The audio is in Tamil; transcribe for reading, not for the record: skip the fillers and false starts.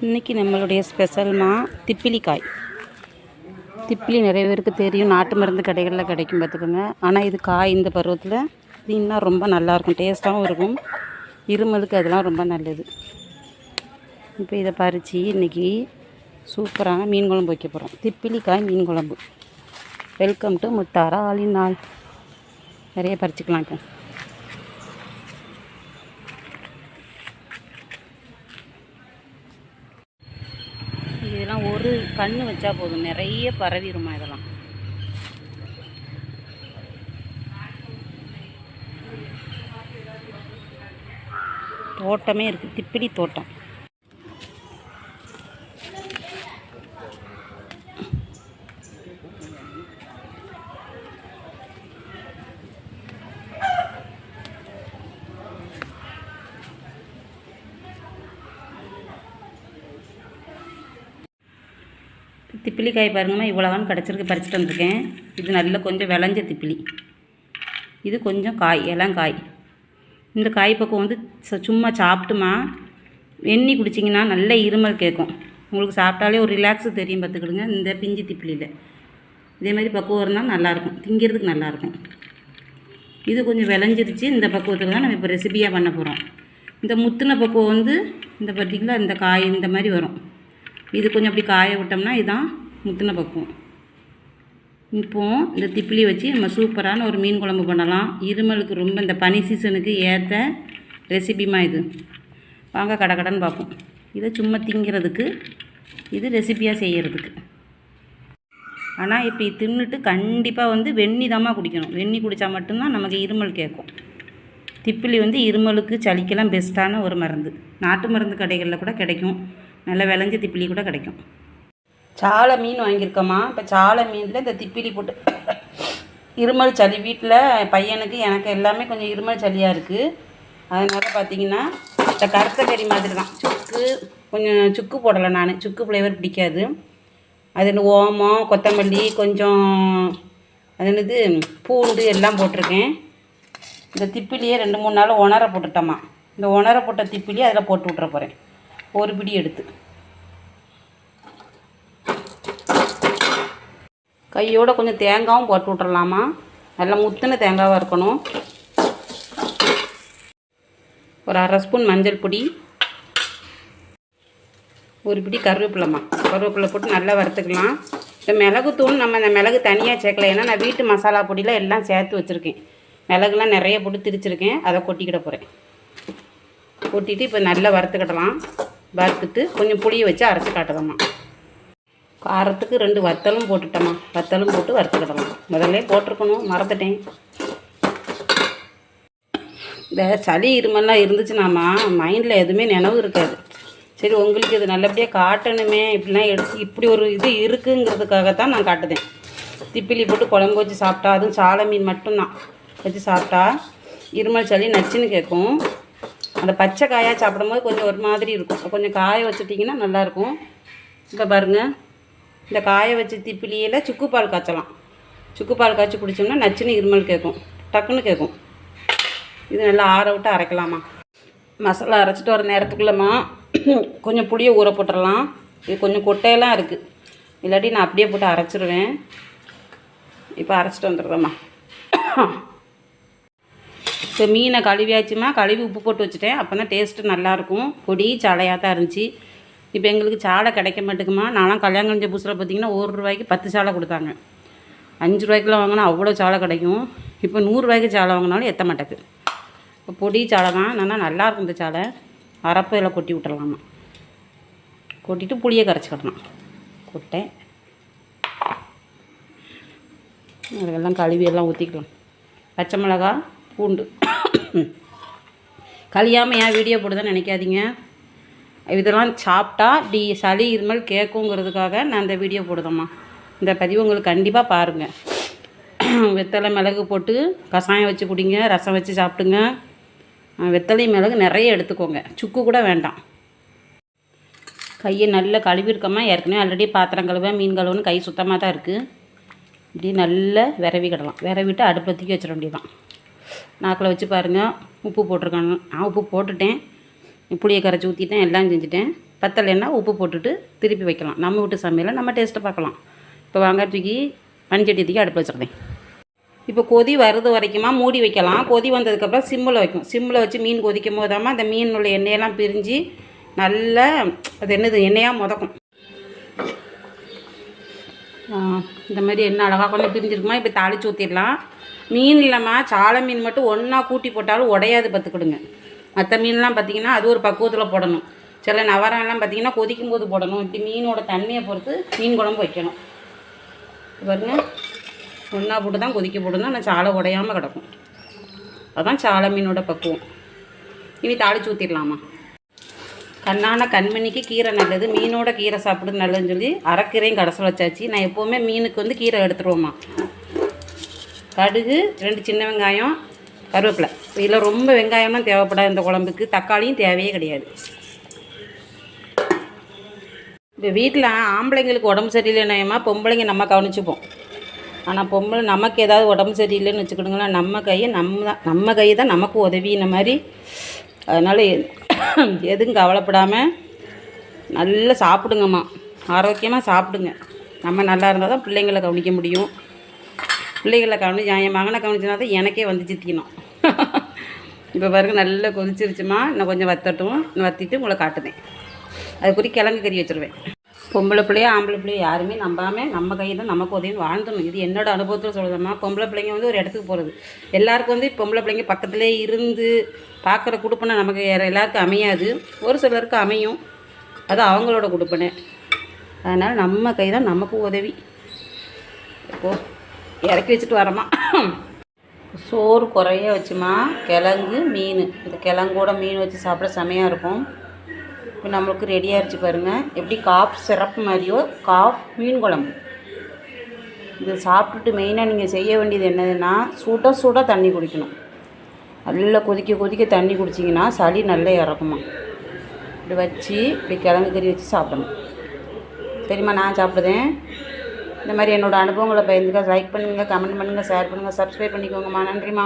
இன்றைக்கி நம்மளுடைய ஸ்பெஷல்னா திப்பிலிக்காய். திப்பிலி நிறைய பேருக்கு தெரியும், நாட்டு மருந்து கடைகளில் கிடைக்கும் பார்த்துக்கோங்க. ஆனால் இது காய் இந்த பருவத்தில் இன்னும் ரொம்ப நல்லாயிருக்கும், டேஸ்ட்டாகவும் இருக்கும். இருமலுக்கு அதெல்லாம் ரொம்ப நல்லது. இப்போ இதை பறித்து இன்றைக்கி சூப்பரான மீன் குழம்பு வைக்க போகிறோம். திப்பிலிக்காய் மீன் குழம்பு. வெல்கம் டு முத்தாரா ஆலின் நாள். நிறைய பறிச்சிக்கலாம். இப்போ இதெல்லாம் ஒரு கன்று வச்சா போதும், நிறைய பரவிடுமா இதெல்லாம். தோட்டமே இருக்குது, திப்பிலி தோட்டம். திப்பிலிக்காய் பாருங்கம்மா, இவ்வளோதான் கிடச்சிருக்கு, பறிச்சுட்டு வந்திருக்கேன். இது நல்ல கொஞ்சம் விளைஞ்ச திப்பிலி. இது கொஞ்சம் காய், இளங்காய். இந்த காய் பக்கம் வந்து சும்மா சாப்பிட்டுமா வெந்நி குடிச்சிங்கன்னா நல்ல இருமல் கேட்கும். உங்களுக்கு சாப்பிட்டாலே ஒரு ரிலாக்ஸு தெரியும் பார்த்துக்கிடுங்க. இந்த பிஞ்சு திப்பிலியில் இதே மாதிரி பக்குவம் இருந்தால் நல்லாயிருக்கும், திங்கிறதுக்கு நல்லாயிருக்கும். இது கொஞ்சம் விளைஞ்சிருச்சு. இந்த பக்குவத்தில் தான் நம்ம இப்போ ரெசிபியாக பண்ண போகிறோம். இந்த முத்தின பக்குவம் வந்து இந்த பார்த்திங்களா, இந்த காய் இந்த மாதிரி வரும். இது கொஞ்சம் அப்படி காய விட்டோம்னா இதுதான் முத்தின பக்குவம். இப்போது இந்த திப்பிலி வச்சு நம்ம சூப்பரான ஒரு மீன் குழம்பு பண்ணலாம். இருமலுக்கு ரொம்ப இந்த பனி சீசனுக்கு ஏற்ற ரெசிபிமா இது. வாங்க கடன்னு பார்ப்போம். இதை சும்மா திங்கிறதுக்கு, இது ரெசிபியாக செய்கிறதுக்கு. ஆனால் இப்போ தின்னுட்டு கண்டிப்பாக வந்து வெந்நி தாம்மா குடிக்கணும். வெந்நி குடித்தா மட்டும்தான் நமக்கு இருமல் கேட்கும். திப்பிலி வந்து இருமலுக்கு சளிக்கெல்லாம் பெஸ்ட்டான ஒரு மருந்து. நாட்டு மருந்து கடைகளில் கூட கிடைக்கும், நல்ல விளைஞ்ச திப்பிலி கூட கிடைக்கும். சாலை மீன் வாங்கியிருக்கோமா. இப்போ சாலை மீனில் இந்த திப்பிலி போட்டு இருமல் சளி, வீட்டில் பையனுக்கு எனக்கு எல்லாமே கொஞ்சம் இருமல் சளியாக இருக்குது. அதனால் பார்த்திங்கன்னா இந்த கருத்த கறி மாதிரி தான், சுக்கு கொஞ்சம் சுக்கு போடலை. நான் சுக்கு ஃப்ளேவர் பிடிக்காது. அதில் ஓமம், கொத்தமல்லி, கொஞ்சம் அது என்னது பூண்டு எல்லாம் போட்டிருக்கேன். இந்த திப்பிலியே 2-3 நாள் உணர போட்டுட்டோமா. இந்த உணர போட்ட திப்பிலியை அதில் போட்டு விட்ற போகிறேன், ஒரு பிடி எடுத்து. கையோடு கொஞ்சம் தேங்காயும் போட்டு விட்றலாமா. நல்லா முத்தின தேங்காவாக இருக்கணும். ஒரு 1/2 ஸ்பூன் மஞ்சள் பொடி, ஒரு பிடி கருவேப்பிலைம்மா. கருவேப்பிலை போட்டு நல்லா வறுத்துக்கலாம். இந்த மிளகுத்தூள் நம்ம இந்த மிளகு தனியாக சேர்க்கல, ஏன்னா நான் வீட்டு மசாலா பொடியில் எல்லாம் சேர்த்து வச்சுருக்கேன். மிளகுலாம் நிறைய போட்டு திரிச்சிருக்கேன், அதை கொட்டிக்கிட போகிறேன். கொட்டிட்டு இப்போ நல்லா வறுத்துக்கிடலாம். வறுத்துட்டு கொஞ்சம் புளியை வச்சு அரைச்சி காட்டுதம்மா. காரத்துக்கு 2 வத்தலும் போட்டுட்டோம்மா. வத்தலும் போட்டு வறுத்துக்கிடலாம். முதல்ல போட்டிருக்கணும், மறந்துட்டேன். இந்த சளி இருமல்லாம் இருந்துச்சுனாம்மா மைண்டில் எதுவுமே நினைவு இருக்காது. சரி, உங்களுக்கு இது நல்லபடியாக காட்டணுமே, இப்படிலாம் எடுத்து இப்படி ஒரு இது இருக்குங்கிறதுக்காகத்தான் நான் காட்டுதேன். திப்பிலி போட்டு குழம்பு வச்சு சாப்பிட்டா, அதுவும் சாலை மீன் மட்டும்தான் வச்சு சாப்பிட்டா இருமல் சளி நச்சுன்னு கேட்கும். அந்த பச்சை காயாக சாப்பிடும்போது கொஞ்சம் ஒரு மாதிரி இருக்கும். கொஞ்சம் காய வச்சுட்டிங்கன்னா நல்லாயிருக்கும். இப்போ பாருங்கள், இந்த காய வச்சு திப்பிலியில் சுக்கு பால் காய்ச்சலாம். சுக்கு பால் காய்ச்சி குடித்தோம்னா நச்சுன்னு இருமல் கேட்கும், டக்குன்னு கேட்கும். இது நல்லா ஆற விட்டு அரைக்கலாமா. மசாலா அரைச்சிட்டு வர நேரத்துக்குள்ளேம்மா கொஞ்சம் புளியை ஊற போட்டுடலாம். இது கொஞ்சம் கொட்டையெல்லாம் இருக்குது, இல்லாட்டி நான் அப்படியே போட்டு அரைச்சிடுவேன். இப்போ அரைச்சிட்டு வந்துடுறேம்மா. இப்போ மீனை கழுவியாச்சுமா, கழுவி உப்பு போட்டு வச்சுட்டேன். அப்போ தான் டேஸ்ட்டு நல்லாயிருக்கும். பொடி சாலையாக தான் இருந்துச்சு. இப்போ எங்களுக்கு சாலை கிடைக்க மாட்டேங்குமா. நான்லாம் கல்யாணம் கழிஞ்ச புதுசில் பார்த்திங்கன்னா 1 ரூபாய்க்கு 10 சாலை கொடுத்தாங்க. 5 ரூபாய்க்குலாம் வாங்கினா அவ்வளோ சாலை கிடைக்கும். இப்போ 100 ரூபாய்க்கு சாலை வாங்கினாலும் எத்த மாட்டேங்குது. இப்போ பொடி சாலை தான், ஆனால் நல்லாயிருக்கும். இந்த சாலை அரப்பு இதில் கொட்டி விட்டுறலாமா. கொட்டிட்டு புளியை கரைச்சிக்கிடலாம். கொட்டேன் அதெல்லாம் கழுவி எல்லாம் ஊற்றிக்கலாம். பச்சை மிளகா, பூண்டு. கழியாமல் ஏன் வீடியோ போடுதான்னு நினைக்காதீங்க. இதெல்லாம் சாப்பிட்டா சளி இருமல் கேட்குங்கிறதுக்காக நான் இந்த வீடியோ போடுதேம்மா. இந்த பதிவு உங்களுக்கு கண்டிப்பாக பாருங்கள். வெத்தலை மிளகு போட்டு கஷாயம் வச்சு குடிங்க, ரசம் வச்சு சாப்பிடுங்க. வெத்தலை மிளகு நிறைய எடுத்துக்கோங்க, சுக்கு கூட வேண்டாம். கையை நல்லா கழுவிருக்கோமா. ஏற்கனவே ஆல்ரெடி பாத்திரம் கழுவ, மீன் கழுவுன்னு கை சுத்தமாக தான் இருக்குது. இப்படி நல்லா விரவிக்கிடலாம். விரவிட்டு அடுப்பில் தூக்கி வச்சிட வேண்டியதான். நாக்கில் வச்சு பாருங்கள், உப்பு போட்டிருக்காங்க. நான் உப்பு போட்டுட்டேன். புளியை கரைச்சி ஊற்றிட்டேன், எல்லாம் செஞ்சுட்டேன். பத்தலைன்னா உப்பு போட்டுட்டு திருப்பி வைக்கலாம். நம்ம வீட்டு சமையலை நம்ம டேஸ்ட்டை பார்க்கலாம். இப்போ வாங்க தூக்கி மண்சட்டி தூக்கி அடுப்பில் வச்சுருக்கேன். இப்போ கொதி வருது வரைக்குமா மூடி வைக்கலாம். கொதி வந்ததுக்கப்புறம் சிம்மில் வைக்கும். சிம்மில் வச்சு மீன் கொதிக்கும் போதாமல் அந்த மீன் உள்ள எண்ணெயெல்லாம் பிரிஞ்சு நல்லா அது என்னது எண்ணெயாக முதக்கும். இந்த மாதிரி எண்ணெய் அழகாக கொஞ்சம் பிரிஞ்சிருக்குமா. இப்போ தாளித்து ஊற்றிடலாம். மீன் இல்லாமல் சாலை மீன் மட்டும் ஒன்றா கூட்டி போட்டாலும் உடையாது பார்த்துக்கிடுங்க. மற்ற மீன்லாம் பார்த்திங்கன்னா அது ஒரு பக்குவத்தில் போடணும். சில நவரெல்லாம் பார்த்திங்கன்னா கொதிக்கும் போது போடணும். இப்படி மீனோட தண்ணியை பொறுத்து மீன் குழம்பு வைக்கணும். பாருங்க ஒன்றா போட்டு தான் கொதிக்க போட்டுதான் நான் சாலை உடையாமல் கிடக்கும். அதுதான் சாலை மீனோட பக்குவம். இனி தாளித்து ஊற்றிடலாமா. கண்ணான கண்மணிக்கு கீரை நல்லது, மீனோட கீரை சாப்பிடுறது நல்லதுன்னு சொல்லி அரைக்கீரையும் கடைசியில் வச்சாச்சு. நான் எப்போவுமே மீனுக்கு வந்து கீரை எடுத்துருவோம்மா. கடுகு 2 சின்ன வெங்காயம் கருவேப்பிலை. இதில் ரொம்ப வெங்காயம்லாம் தேவைப்படாது இந்த குழம்புக்கு. தக்காளியும் தேவையே கிடையாது. இப்போ வீட்டில் ஆம்பளைங்களுக்கு உடம்பு சரியில்லைன்னா பொம்பளைங்க நம்ம கவனிச்சுப்போம். ஆனால் பொம்பளை நமக்கு ஏதாவது உடம்பு சரியில்லைன்னு வச்சுக்கிடுங்களேன், நம்ம கை தான் நமக்கு உதவின மாதிரி. அதனால் எதுவும் கவலைப்படாமல் நல்லா சாப்பிடுங்கம்மா. ஆரோக்கியமாக சாப்பிடுங்க. நம்ம நல்லா இருந்தால் தான் பிள்ளைங்களை கவனிக்க முடியும். பிள்ளைகளை என் மகனை கவனிச்சினா தான் எனக்கே வந்து சித்திக்கணும். இப்போ பாருங்க நல்லா கொதிச்சிருச்சுமா. இன்னும் கொஞ்சம் வத்தட்டும். வற்றிட்டு உங்களை காட்டுதேன். அதுக்குரிய கிழங்கு கறி வச்சுருவேன். பொம்பளை பிள்ளையோ ஆம்பளை பிள்ளையோ யாருமே நம்பாமல் நம்ம கையில் தான் நமக்கு உதவின்னு வாழ்ந்துடணும். இது என்னோடய அனுபவத்தில் சொல்லுதம்மா. பொம்பளை பிள்ளைங்க வந்து ஒரு இடத்துக்கு போகிறது எல்லாருக்கும் வந்து பொம்பளை பிள்ளைங்க பக்கத்துலேயே இருந்து பார்க்குற கொடுப்பனை நமக்கு எல்லாருக்கும் அமையாது. ஒரு சிலருக்கு அமையும். அது அவங்களோட கொடுப்பனை. அதனால் நம்ம கை தான் நமக்கு உதவி. இப்போது இறக்கி வச்சுட்டு வரமா. சோறு குறைய வச்சுமா. கிழங்கு மீன், இந்த கிழங்கோட மீன் வச்சு சாப்பிட செமையாக இருக்கும். இப்போ நம்மளுக்கு ரெடியாக இருந்துச்சு பாருங்கள். எப்படி காஃப் சிறப்பு மாதிரியோ காஃப் மீன் குழம்பு. இது சாப்பிட்டுட்டு மெயினாக நீங்கள் செய்ய வேண்டியது என்னதுன்னா சுட சுட தண்ணி குடிக்கணும். நல்லா கொதிக்க கொதிக்க தண்ணி குடிச்சிங்கன்னா சளி நல்லா இறக்குமா. இப்படி வச்சு இப்படி கிழங்கு கறி வச்சு சாப்பிடணும். சரிம்மா, நான் சாப்பிடுதேன். இந்த மாதிரி என்னோடய அனுபவங்களை பயந்துக்க லைக் பண்ணுங்கள், கமெண்ட் பண்ணுங்கள், ஷேர் பண்ணுங்கள், சப்ஸ்கிரைப் பண்ணிக்கோங்கம்மா. நன்றிம்மா.